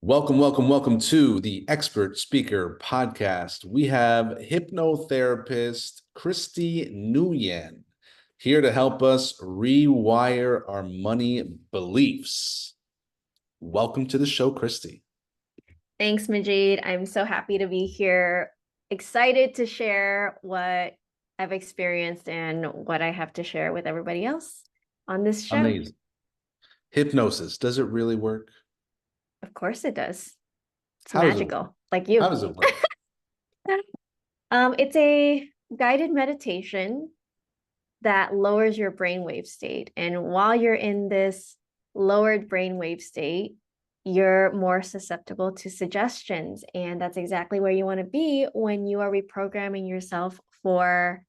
Welcome to the Expert Speaker Podcast. We have hypnotherapist Christy Nguyen here to help us rewire our money beliefs. Welcome to the show, Christy. Thanks, Majeed. I'm so happy to be here. Excited to share what I've experienced and what I have to share with everybody else on this show. Amazing. Hypnosis, does it really work? Of course it does. It's How magical, like you. How does it work? It's a guided meditation that lowers your brainwave state. And while you're in this lowered brainwave state, you're more susceptible to suggestions. And that's exactly where you want to be when you are reprogramming yourself for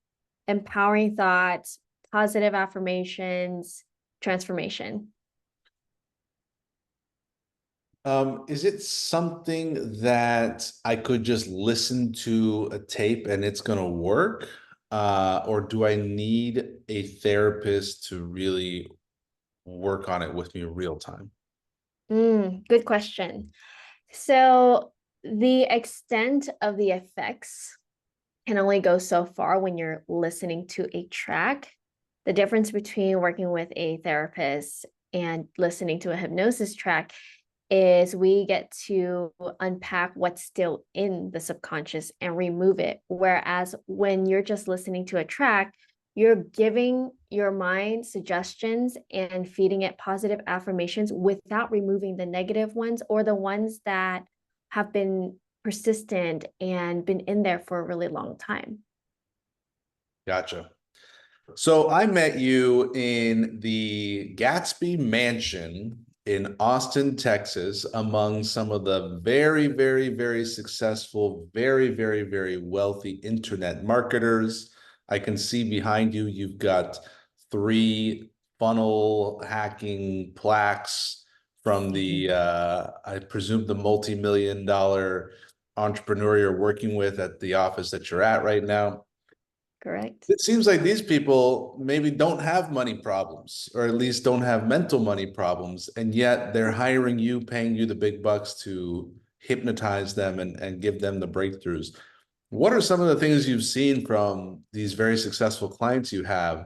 empowering thoughts, positive affirmations, transformation. Is it something that I could just listen to a tape and it's going to work? Or do I need a therapist to really work on it with me real time? Good question. So the extent of the effects can only go so far when you're listening to a track. The difference between working with a therapist and listening to a hypnosis track is we get to unpack what's still in the subconscious and remove it. Whereas when you're just listening to a track, you're giving your mind suggestions and feeding it positive affirmations without removing the negative ones or the ones that have been persistent and been in there for a really long time. Gotcha. So I met you in the Gatsby Mansion in Austin, Texas, among some of the very successful, very wealthy internet marketers. I can see behind you, you've got 3 funnel hacking plaques from the, I presume, the multi-million-dollar entrepreneur you're working with at the office that you're at right now. Correct. It seems like these people maybe don't have money problems, or at least don't have mental money problems, and yet they're hiring you, paying you the big bucks to hypnotize them and give them the breakthroughs. What are some of the things you've seen from these very successful clients you have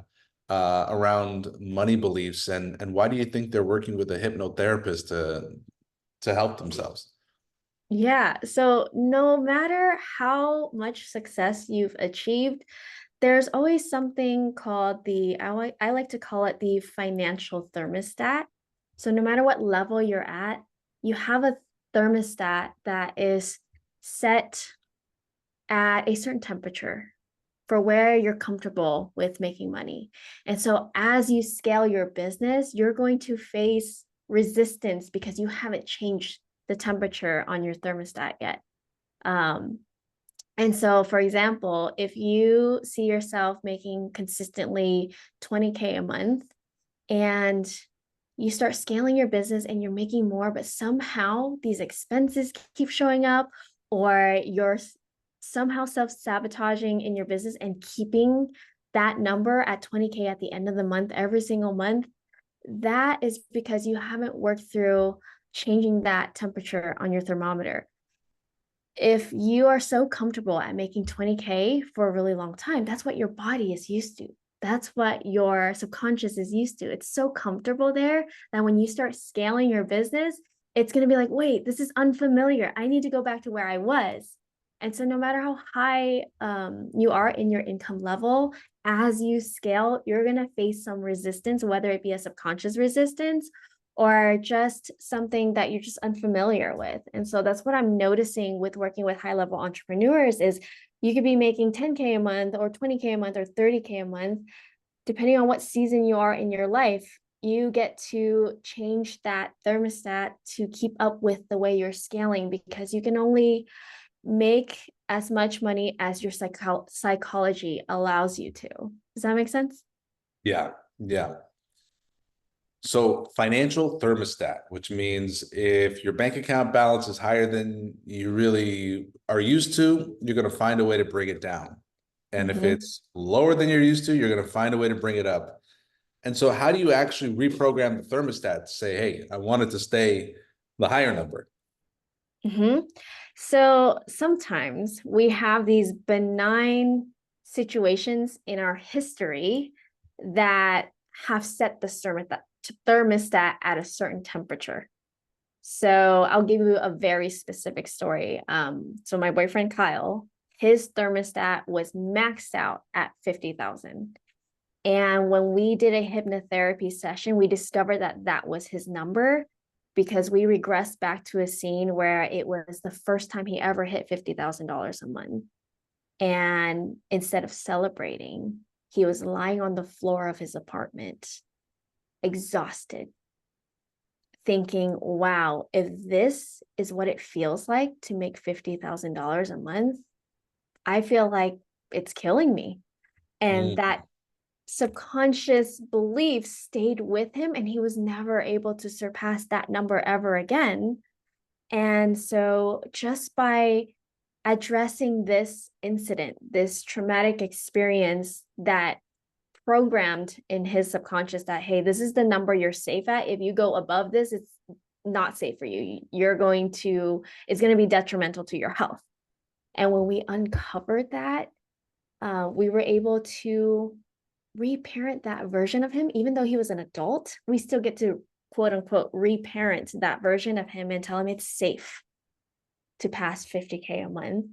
around money beliefs, and why do you think they're working with a hypnotherapist to help themselves? Yeah. So no matter how much success you've achieved, there's always something called I like to call it the financial thermostat. So no matter what level you're at, you have a thermostat that is set at a certain temperature for where you're comfortable with making money. And so as you scale your business, you're going to face resistance because you haven't changed the temperature on your thermostat yet. And so, for example, if you see yourself making consistently 20K a month and you start scaling your business and you're making more, but somehow these expenses keep showing up, or you're somehow self-sabotaging in your business and keeping that number at 20K at the end of the month, every single month, that is because you haven't worked through changing that temperature on your thermometer. If you are so comfortable at making 20K for a really long time, that's what your body is used to. That's what your subconscious is used to. It's so comfortable there that when you start scaling your business, it's going to be like, wait, this is unfamiliar. I need to go back to where I was. And so no matter how high you are in your income level, as you scale, you're going to face some resistance, whether it be a subconscious resistance or just something that you're just unfamiliar with. And so that's what I'm noticing with working with high-level entrepreneurs is you could be making 10K a month or 20K a month or 30K a month, depending on what season you are in your life. You get to change that thermostat to keep up with the way you're scaling, because you can only make as much money as your psychology allows you to. Does that make sense? Yeah. So financial thermostat, which means if your bank account balance is higher than you really are used to, you're going to find a way to bring it down. And if it's lower than you're used to, you're going to find a way to bring it up. And so how do you actually reprogram the thermostat to say, hey, I want it to stay the higher number? Mhm. So sometimes we have these benign situations in our history that have set the thermostat at a certain temperature. So I'll give you a very specific story. So my boyfriend Kyle, his thermostat was maxed out at 50,000. And when we did a hypnotherapy session, we discovered that that was his number because we regressed back to a scene where it was the first time he ever hit $50,000 a month. And instead of celebrating, he was lying on the floor of his apartment, exhausted, thinking, wow, if this is what it feels like to make $50,000 a month, I feel like it's killing me. And Mm. that subconscious belief stayed with him, and he was never able to surpass that number ever again. And so, just by addressing this incident, this traumatic experience that programmed in his subconscious that, hey, this is the number you're safe at. If you go above this, it's not safe for you. It's going to be detrimental to your health. And when we uncovered that, we were able to reparent that version of him. Even though he was an adult, we still get to quote unquote reparent that version of him and tell him it's safe to pass 50K a month.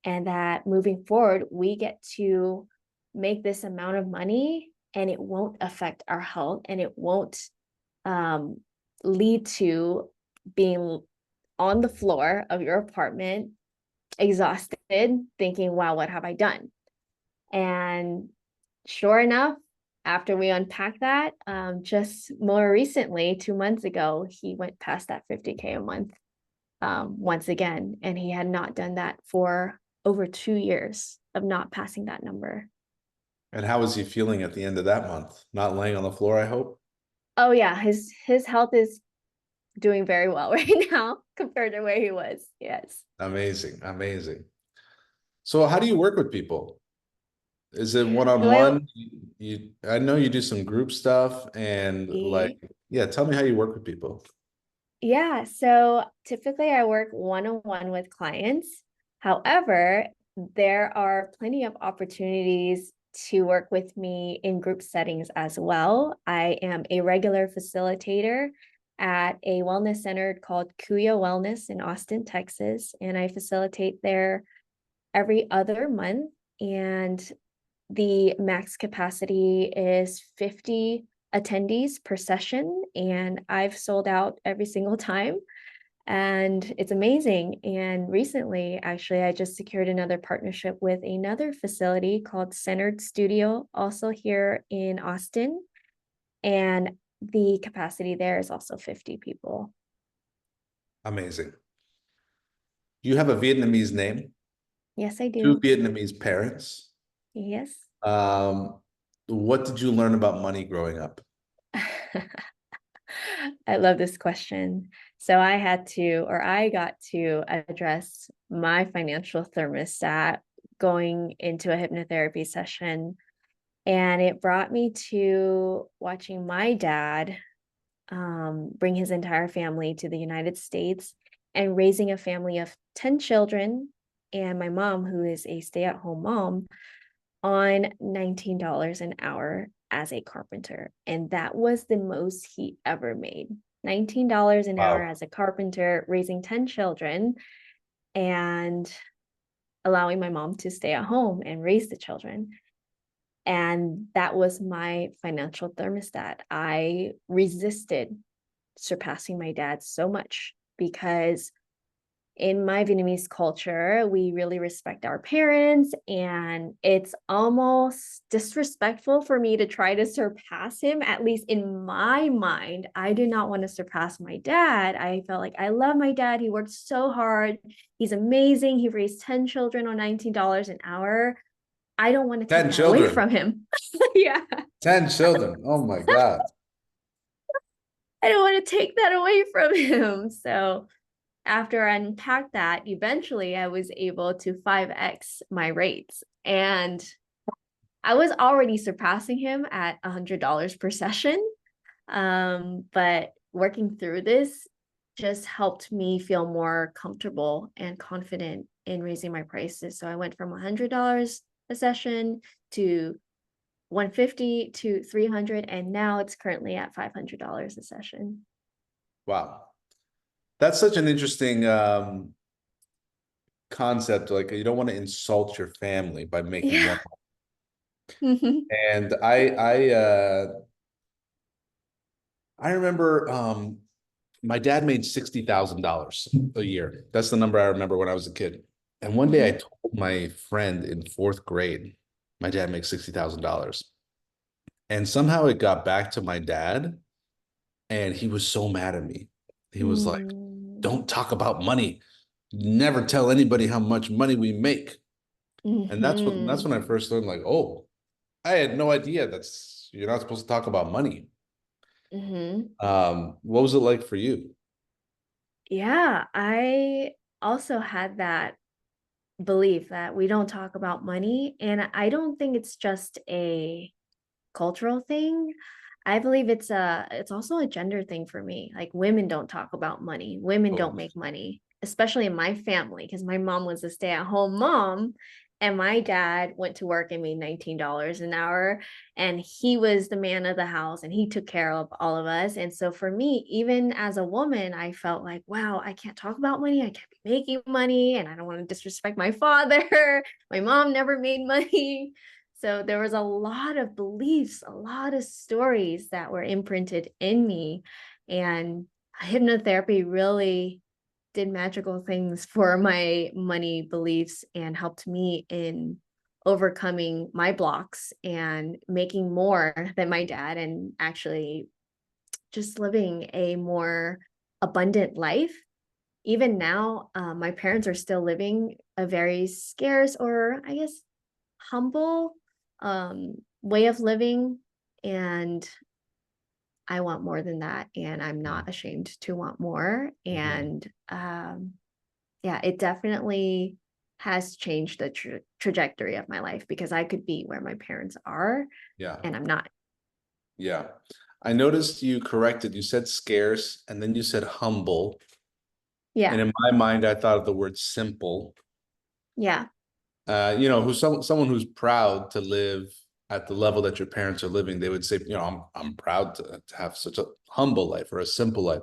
And that moving forward, we get to make this amount of money and it won't affect our health, and it won't um, lead to being on the floor of your apartment, exhausted, thinking, wow, what have I done? And sure enough, after we unpacked that, just more recently, 2 months ago, he went past that 50K a month once again. And he had not done that for over 2 years of not passing that number. And how is he feeling at the end of that month? Not laying on the floor, I hope. Oh yeah, his health is doing very well right now compared to where he was. Yes. Amazing, amazing. So how do you work with people? Is it So I one-on-one? I know you do some group stuff and like, yeah, tell me how you work with people. Yeah, so typically I work one-on-one with clients. However, there are plenty of opportunities to work with me in group settings as well. I am a regular facilitator at a wellness center called Kuya Wellness in Austin, Texas, and I facilitate there every other month. And the max capacity is 50 attendees per session, and I've sold out every single time. And it's amazing. And recently, actually, I just secured another partnership with another facility called Centered Studio, also here in Austin. And the capacity there is also 50 people. Amazing. You have a Vietnamese name, Yes, I two do. Vietnamese parents. Yes. Um, what did you learn about money growing up? I love this question. So I got to address my financial thermostat going into a hypnotherapy session. And it brought me to watching my dad bring his entire family to the United States and raising a family of 10 children, and my mom, who is a stay-at-home mom, on $19 an hour as a carpenter. And that was the most he ever made. $19 an hour Wow. as a carpenter, raising 10 children, and allowing my mom to stay at home and raise the children. And that was my financial thermostat. I resisted surpassing my dad so much because in my Vietnamese culture, we really respect our parents, and it's almost disrespectful for me to try to surpass him. At least in my mind, I do not want to surpass my dad. I felt like I love my dad. He worked so hard. He's amazing. He raised 10 children on $19 an hour. I don't want to take 10 that away children. from him. Yeah. 10 children. Oh my God. I don't want to take that away from him. So after I unpacked that, eventually I was able to 5x my rates. And I was already surpassing him at $100 per session. But working through this just helped me feel more comfortable and confident in raising my prices. So I went from $100 a session to 150 to 300, and now it's currently at $500 a session. Wow. That's such an interesting concept. Like you don't want to insult your family by making Yeah. more. And I remember my dad made $60,000 a year. That's the number I remember when I was a kid. And one day I Mhm. told my friend in fourth grade, my dad makes $60,000. And somehow it got back to my dad, and he was so mad at me. He was like, Mm. don't talk about money. Never tell anybody how much money we make. And that's Mhm. when I first learned, like, oh, I had no idea that's you're not supposed to talk about money. Mhm. What was it like for you? Yeah, I also had that belief that we don't talk about money, and I don't think it's just a cultural thing. I believe it's also a gender thing for me. Like women don't talk about money. Women don't Oh, make money, especially in my family, because my mom was a stay-at-home mom and my dad went to work and made $19 an hour, and he was the man of the house and he took care of all of us. And so for me, even as a woman, I felt like, wow, I can't talk about money. I can't be making money and I don't want to disrespect my father. My mom never made money. So there was a lot of beliefs, a lot of stories that were imprinted in me. And hypnotherapy really did magical things for my money beliefs and helped me in overcoming my blocks and making more than my dad and actually just living a more abundant life. Even now, my parents are still living a very scarce, or I guess humble way of living, and I want more than that, and I'm yeah. not ashamed to want more. Mhm. And yeah, it definitely has changed the trajectory of my life because I could be where my parents are Yeah. and I'm not. Yeah. I noticed you corrected. You said scarce and then you said humble. And Yeah. in my mind, I thought of the word simple. Yeah. Who's someone who's proud to live at the level that your parents are living, they would say, I'm proud to have such a humble life or a simple life.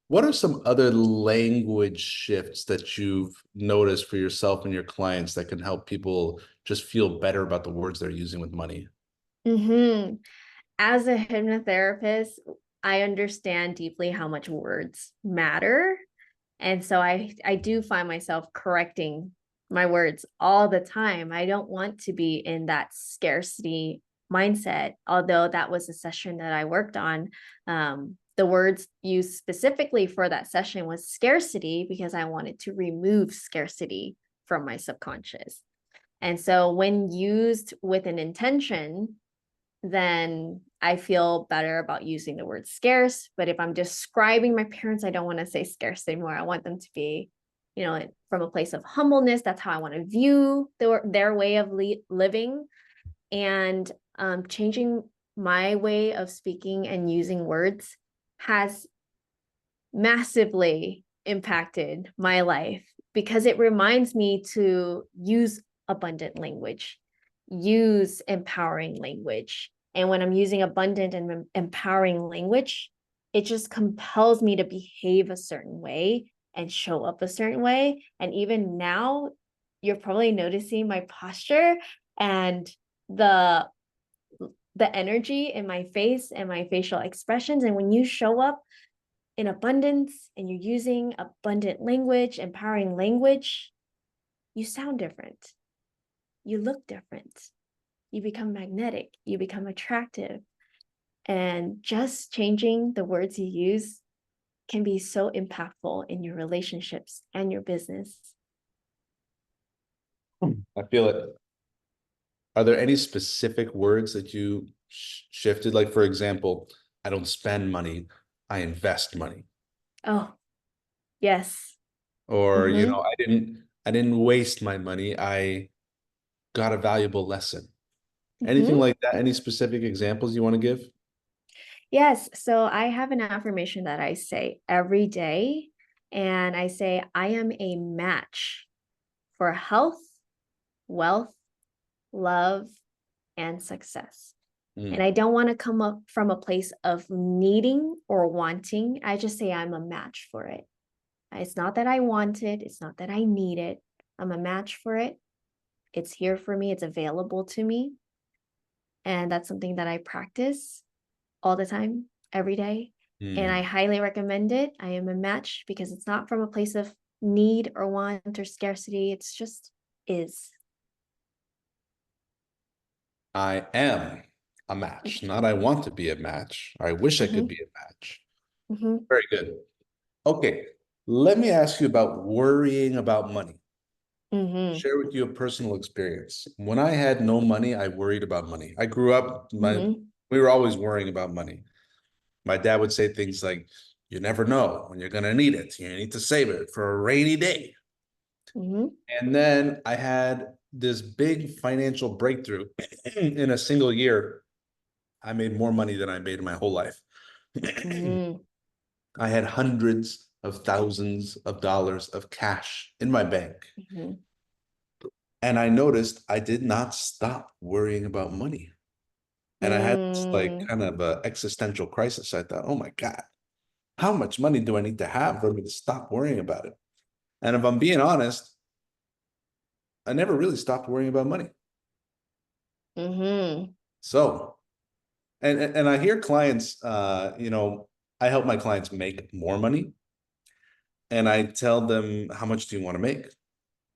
What are some other language shifts that you've noticed for yourself and your clients that can help people just feel better about the words they're using with money? Hmm. As a hypnotherapist, I understand deeply how much words matter. And so I do find myself correcting my words all the time. I don't want to be in that scarcity mindset, although that was a session that I worked on. The words used specifically for that session was scarcity because I wanted to remove scarcity from my subconscious. And so when used with an intention, then I feel better about using the word scarce. But if I'm describing my parents, I don't want to say scarce anymore. I want them to be, from a place of humbleness. That's how I want to view their way of living, and changing my way of speaking and using words has massively impacted my life because it reminds me to use abundant language, use empowering language. And when I'm using abundant and empowering language, it just compels me to behave a certain way and show up a certain way. And even now, you're probably noticing my posture and the the energy in my face and my facial expressions. And when you show up in abundance and you're using abundant language, empowering language, you sound different. You look different. You become magnetic. You become attractive. And just changing the words you use can be so impactful in your relationships and your business. I feel it. Are there any specific words that you shifted? Like, for example, I don't spend money, I invest money. Oh, yes. Or, Mm-hmm. I didn't waste my money. I got a valuable lesson. Anything Mm-hmm. like that? Any specific examples you want to give? Yes. So I have an affirmation that I say every day. And I say, I am a match for health, wealth, love, and success. And Mm. I don't want to come up from a place of needing or wanting. I just say I'm a match for it. It's not that I want it, it's not that I need it. I'm a match for it. It's here for me, it's available to me. And that's something that I practice all the time, every day. And I Mm. highly recommend it. I am a match because it's not from a place of need or want or scarcity. It's just is. I am a match, not I want to be a match. I wish I could Mm-hmm, be a match. mm-hmm, Very good. Okay, let me ask you about worrying about money. mm-hmm, Share with you a personal experience. When I had no money, I worried about money. I grew up, mm-hmm, we were always worrying about money. My dad would say things like, you never know when you're gonna need it. You need to save it for a rainy day. mm-hmm, And then I had this big financial breakthrough in a single year. I made more money than I made in my whole life. mm-hmm, I had hundreds of thousands of dollars of cash in my bank. mm-hmm, And I noticed I did not stop worrying about money. And I had this like mm-hmm, kind of a existential crisis. I thought, oh my God, how much money do I need to have for me to stop worrying about it? And if I'm being honest, I never really stopped worrying about money. mm-hmm, So, and I hear clients, I help my clients make more money, and I tell them, how much do you want to make?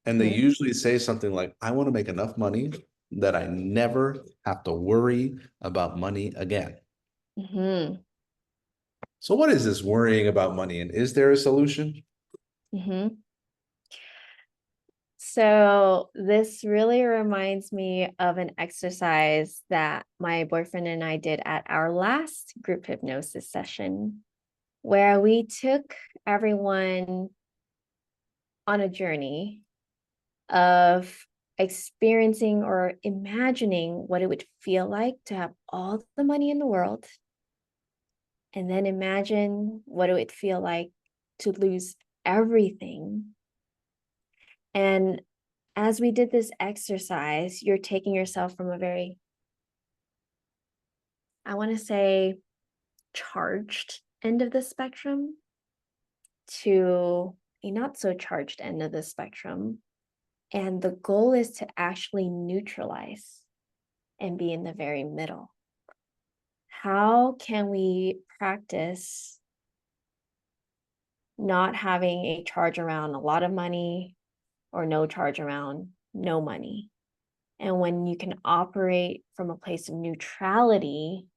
And they mm-hmm, usually say something like, I want to make enough money that I never have to worry about money again. mm-hmm, So what is this worrying about money, and is there a solution? mm-hmm. So this really reminds me of an exercise that my boyfriend and I did at our last group hypnosis session, where we took everyone on a journey of experiencing or imagining what it would feel like to have all the money in the world, and then imagine what it would feel like to lose everything. And as we did this exercise, you're taking yourself from a very, I want to say, charged end of the spectrum to a not so charged end of the spectrum. And the goal is to actually neutralize and be in the very middle. How can we practice not having a charge around a lot of money or no charge around no money? And when you can operate from a place of neutrality,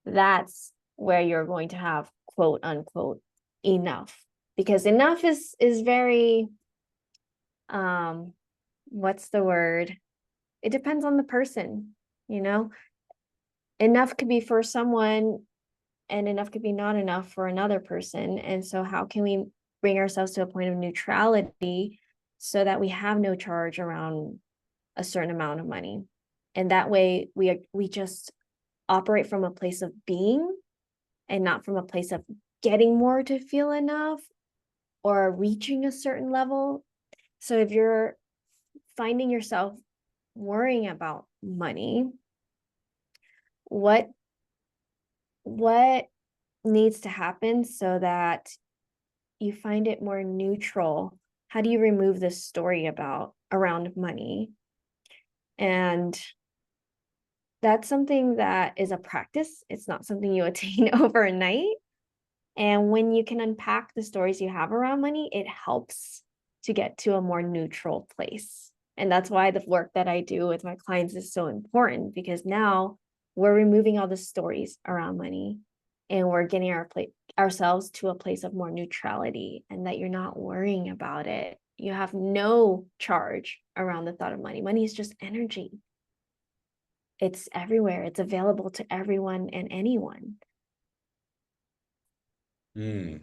that's where you're going to have quote unquote enough, because enough is very um what's the word, it depends on the person, you know. Enough could be for someone and enough could be not enough for another person. And so how can we bring ourselves to a point of neutrality so that we have no charge around a certain amount of money, and that way we just operate from a place of being and not from a place of getting more to feel enough or reaching a certain level. So if you're finding yourself worrying about money, what what needs to happen so that you find it more neutral? How do you remove this story about around money? And that's something that is a practice. It's not something you attain overnight. And when you can unpack the stories you have around money, it helps to get to a more neutral place. And that's why the work that I do with my clients is so important, because now we're removing all the stories around money and we're getting ourselves to a place of more neutrality, and that you're not worrying about it. You have no charge around the thought of money. Money is just energy. It's everywhere. It's available to everyone and anyone. Hmm.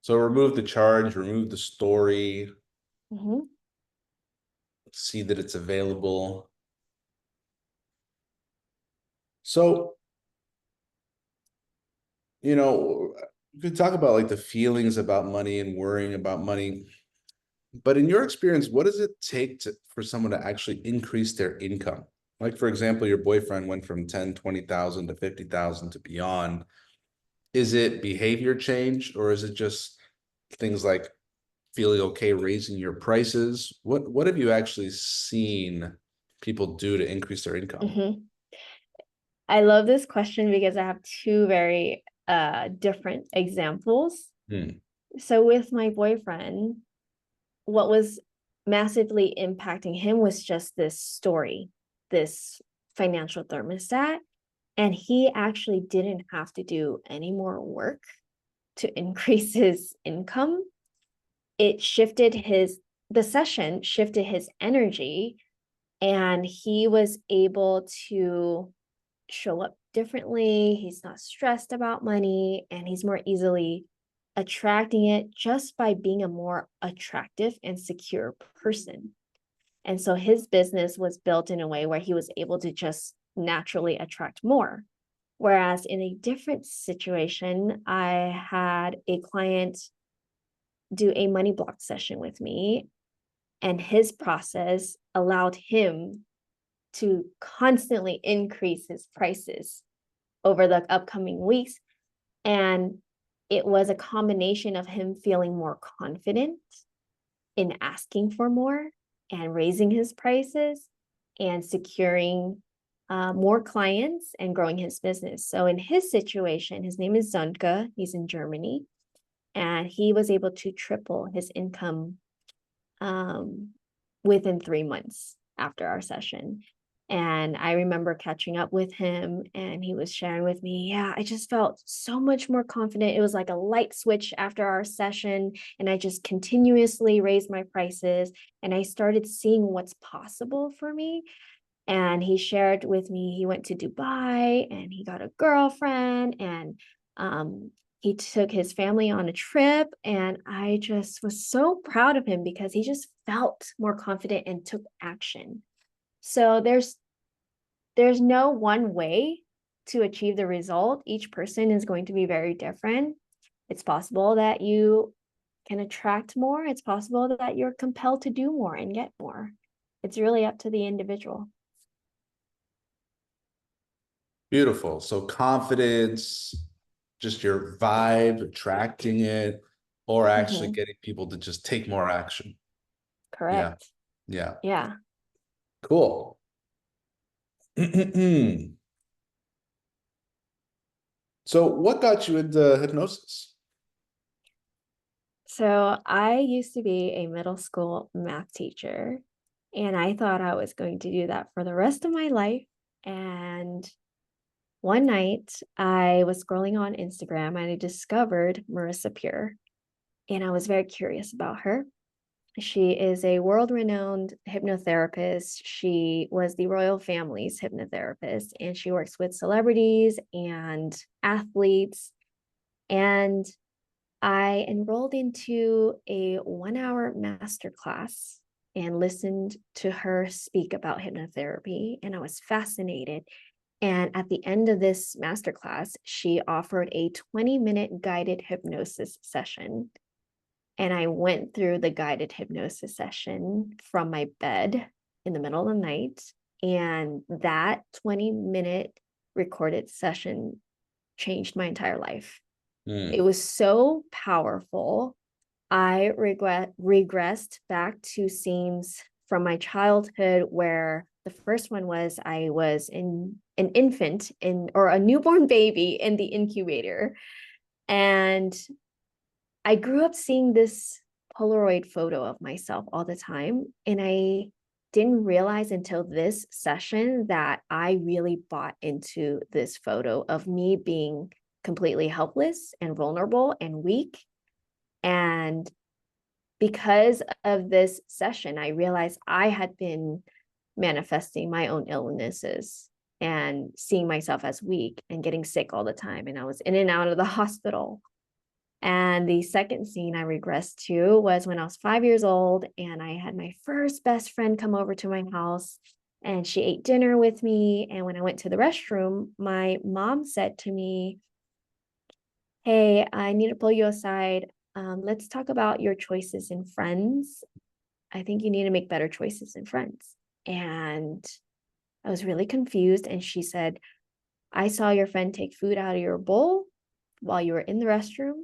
So remove the charge, remove the story, Mhm. see that it's available. So you know, you could talk about like the feelings about money and worrying about money, but in your experience, what does it take for someone to actually increase their income? Like, for example, your boyfriend went from 10, 20,000 to 50,000 to beyond. Is it behavior change, or is it just things like feeling okay raising your prices? What have you actually seen people do to increase their income? Mhm. I love this question because I have two very different examples. Hmm. So with my boyfriend, what was massively impacting him was just this story, this financial thermostat. And he actually didn't have to do any more work to increase his income. It shifted the session shifted his energy, and he was able to show up differently. He's not stressed about money, and he's more easily attracting it just by being a more attractive and secure person. And so his business was built in a way where he was able to just naturally attract more. Whereas in a different situation, I had a client do a money block session with me, and his process allowed him to constantly increase his prices over the upcoming weeks. And it was a combination of him feeling more confident in asking for more and raising his prices and securing more clients and growing his business. So in his situation, his name is Zonka. He's in Germany, and he was able to triple his income um, within 3 months after our session. And I remember catching up with him, and he was sharing with me, yeah, I just felt so much more confident. It was like a light switch after our session. And I just continuously raised my prices, and I started seeing what's possible for me. And he shared with me he went to Dubai and he got a girlfriend, and he took his family on a trip. And I just was so proud of him because he just felt more confident and took action. So there's no one way to achieve the result. Each person is going to be very different. It's possible that you can attract more. It's possible that you're compelled to do more and get more. It's really up to the individual. Beautiful. So confidence, just your vibe, attracting it, or actually Mhm. getting people to just take more action. Yeah. Correct. Yeah. Yeah. Cool. So what got you into hypnosis? So I used to be a middle school math teacher, and I thought I was going to do that for the rest of my life. And one night I was scrolling on Instagram and I discovered Marissa Pure, and I was very curious about her. She is a world renowned hypnotherapist. She was the royal family's hypnotherapist, and she works with celebrities and athletes. And I enrolled into a 1 hour masterclass and listened to her speak about hypnotherapy, and I was fascinated. And at the end of this masterclass, she offered a 20-minute guided hypnosis session. And I went through the guided hypnosis session from my bed in the middle of the night. And that 20-minute recorded session changed my entire life. It Hmm. was so powerful. I regressed back to scenes from my childhood where the first one was I was in an infant in or a newborn baby in the incubator. And I grew up seeing this Polaroid photo of myself all the time. And I didn't realize until this session that I really bought into this photo of me being completely helpless and vulnerable and weak. And because of this session, I realized I had been manifesting my own illnesses and seeing myself as weak and getting sick all the time. And I was in and out of the hospital. And the second scene I regressed to was when I was 5 years old and I had my first best friend come over to my house, and she ate dinner with me. And when I went to the restroom, my mom said to me, hey, I need to pull you aside. Let's talk about your choices in friends. I think you need to make better choices in friends. And I was really confused. And she said, I saw your friend take food out of your bowl while you were in the restroom,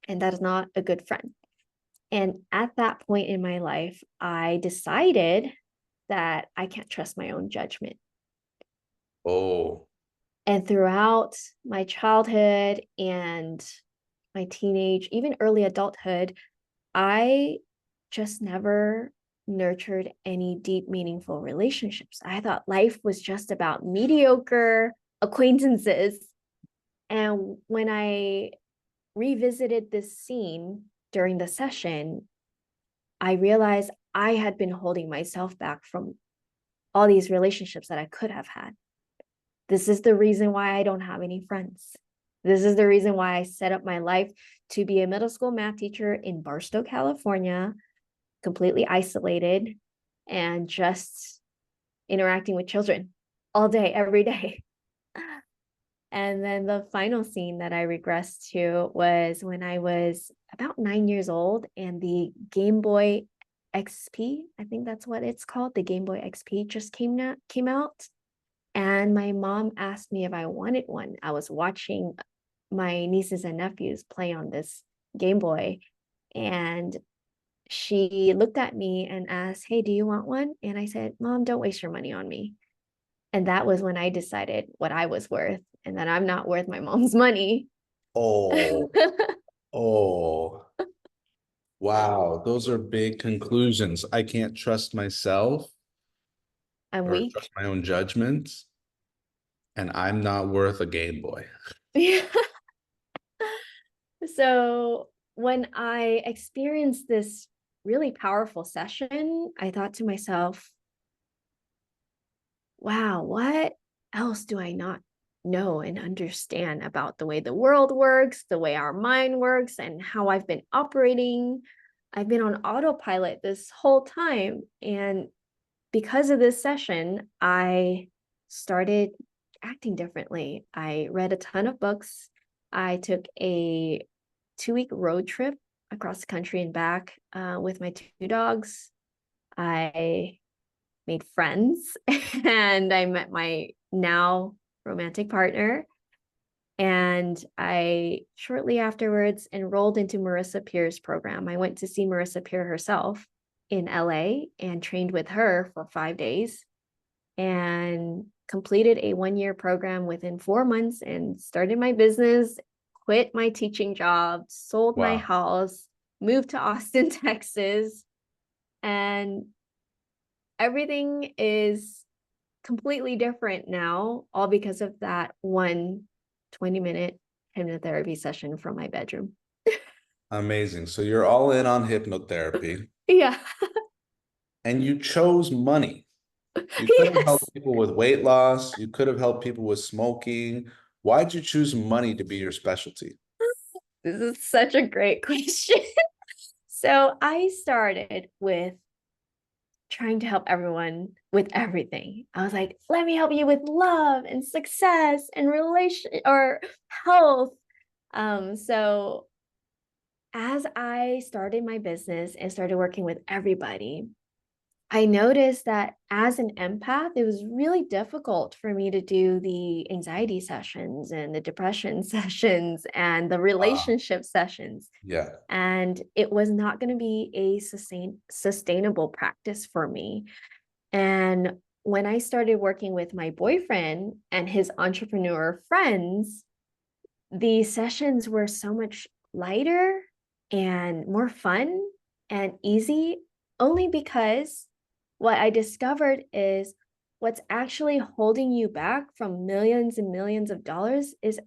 and that is not a good friend. And at that point in my life, I decided that I can't trust my own judgment. Oh, And throughout my childhood and my teenage, even early adulthood, I just never nurtured any deep, meaningful relationships. I thought life was just about mediocre acquaintances. And when I revisited this scene during the session, I realized I had been holding myself back from all these relationships that I could have had. This is the reason why I don't have any friends. This is the reason why I set up my life to be a middle school math teacher in Barstow, California, completely isolated and just interacting with children all day, every day. And then the final scene that I regressed to was when I was about 9 years old and the Game Boy XP, I think that's what it's called, the Game Boy XP just came out. And my mom asked me if I wanted one. I was watching my nieces and nephews play on this Game Boy, and she looked at me and asked, hey, do you want one? And I said, Mom, don't waste your money on me. And that was when I decided what I was worth and that I'm not worth my mom's money. oh, oh. Wow, those are big conclusions. I can't trust myself I'm or trust weak. my own judgments, and I'm not worth a Game Boy. So when I experienced this really powerful session, I thought to myself, wow, what else do I not know and understand about the way the world works, the way our mind works, and how I've been operating? I've been on autopilot this whole time. And because of this session, I started acting differently. I read a ton of books. I took a 2 week road trip across the country and back with my two dogs. I made friends and I met my now romantic partner. And I shortly afterwards enrolled into Marissa Peer's program. I went to see Marissa Peer herself in LA and trained with her for 5 days and completed a 1 year program within 4 months and started my business, quit my teaching job, sold my Wow, house, moved to Austin, Texas, and everything is completely different now, all because of that 20-minute hypnotherapy session from my bedroom. amazing. So you're all in on hypnotherapy Yeah. and you chose money. You could have Yes. helped people with weight loss. You could have helped people with smoking. Why'd you choose money to be your specialty? This is such a great question. So I started with trying to help everyone with everything. I was like, let me help you with love and success and relation or health. So as I started my business and started working with everybody, I noticed that as an empath, it was really difficult for me to do the anxiety sessions and the depression sessions and the Wow. relationship sessions. Yeah. And it was not going to be a sustainable practice for me. And when I started working with my boyfriend and his entrepreneur friends, the sessions were so much lighter and more fun and easy, only because what I discovered is what's actually holding you back from millions and millions of dollars is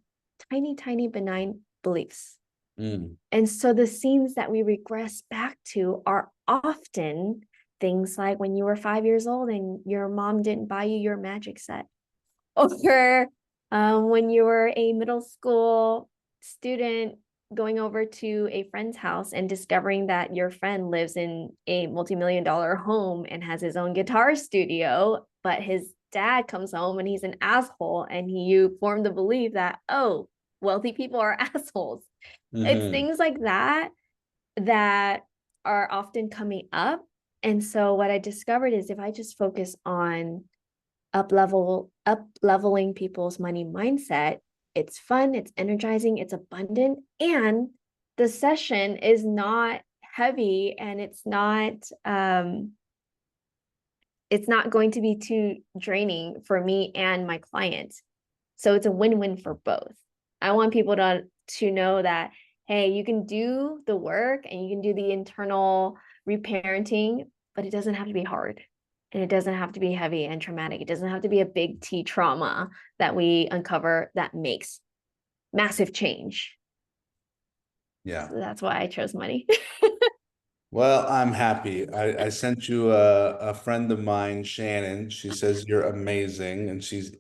tiny, tiny benign beliefs. Mm. And so the scenes that we regress back to are often things like when you were 5 years old and your mom didn't buy you your magic set, or when you were a middle school student going over to a friend's house and discovering that your friend lives in a multi-million-dollar home and has his own guitar studio, but his dad comes home and he's an asshole, and you form the belief that, oh, wealthy people are assholes. It's Mhm. things like that that are often coming up. And so what I discovered is if I just focus on up leveling people's money mindset, it's fun, it's energizing, it's abundant, and the session is not heavy, and it's not going to be too draining for me and my client. So it's a win-win for both. I want people to know that, hey, you can do the work and you can do the internal reparenting, but it doesn't have to be hard. And it doesn't have to be heavy and traumatic. It doesn't have to be a big T trauma that we uncover that makes massive change. Yeah. So that's why I chose money. Well, I'm happy. I sent you a friend of mine, Shannon. She says you're amazing, and she's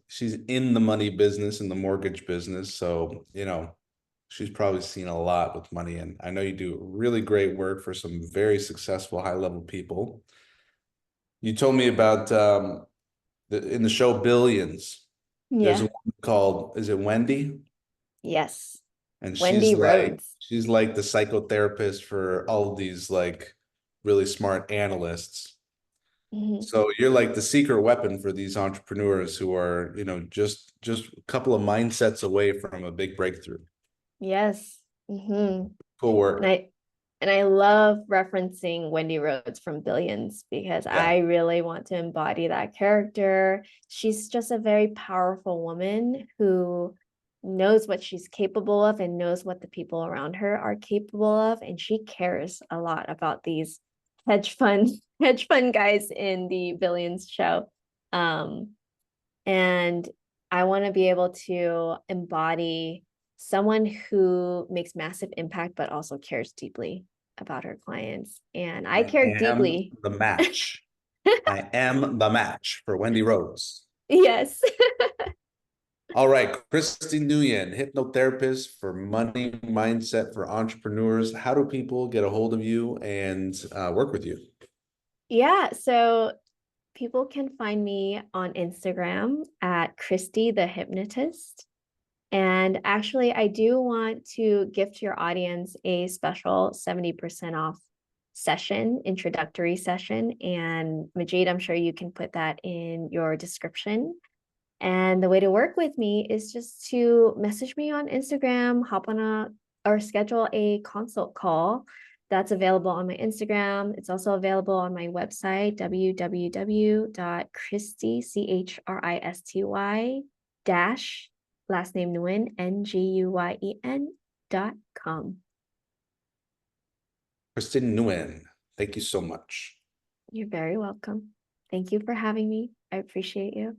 in the money business, in the mortgage business. So, she's probably seen a lot with money, and I know you do really great work for some very successful high level people. You told me about in the show Billions. There's a Yeah. woman called, is it Wendy? Yes. And Wendy Rhodes. she's like the psychotherapist for all these like really smart analysts. Mhm. So you're like the secret weapon for these entrepreneurs who are, just a couple of mindsets away from a big breakthrough. Yes. Mhm. Cool And work. I love referencing Wendy Rhodes from Billions because Yeah. I really want to embody that character. She's just a very powerful woman who knows what she's capable of and knows what the people around her are capable of, and she cares a lot about these hedge fund hedge fund guys in the Billions show. Um, and I want to be able to embody someone who makes massive impact, but also cares deeply about her clients. And I I care am deeply. the match. I am the match for Wendy Rhodes. Yes. All right, Christy Nguyen, hypnotherapist for money mindset for entrepreneurs. How do people get a hold of you and work with you? Yeah. So people can find me on Instagram at Christy the Hypnotist. And actually, I do want to gift your audience a special 70% off session, introductory session. And Majeed, I'm sure you can put that in your description. And the way to work with me is just to message me on Instagram, hop on or schedule a consult call. That's available on my Instagram. It's also available on my website, www.christy, CHRISTY dash last name Nguyen, NGUYEN.com. Christy Nguyen, thank you so much. You're very welcome. Thank you for having me. I appreciate you.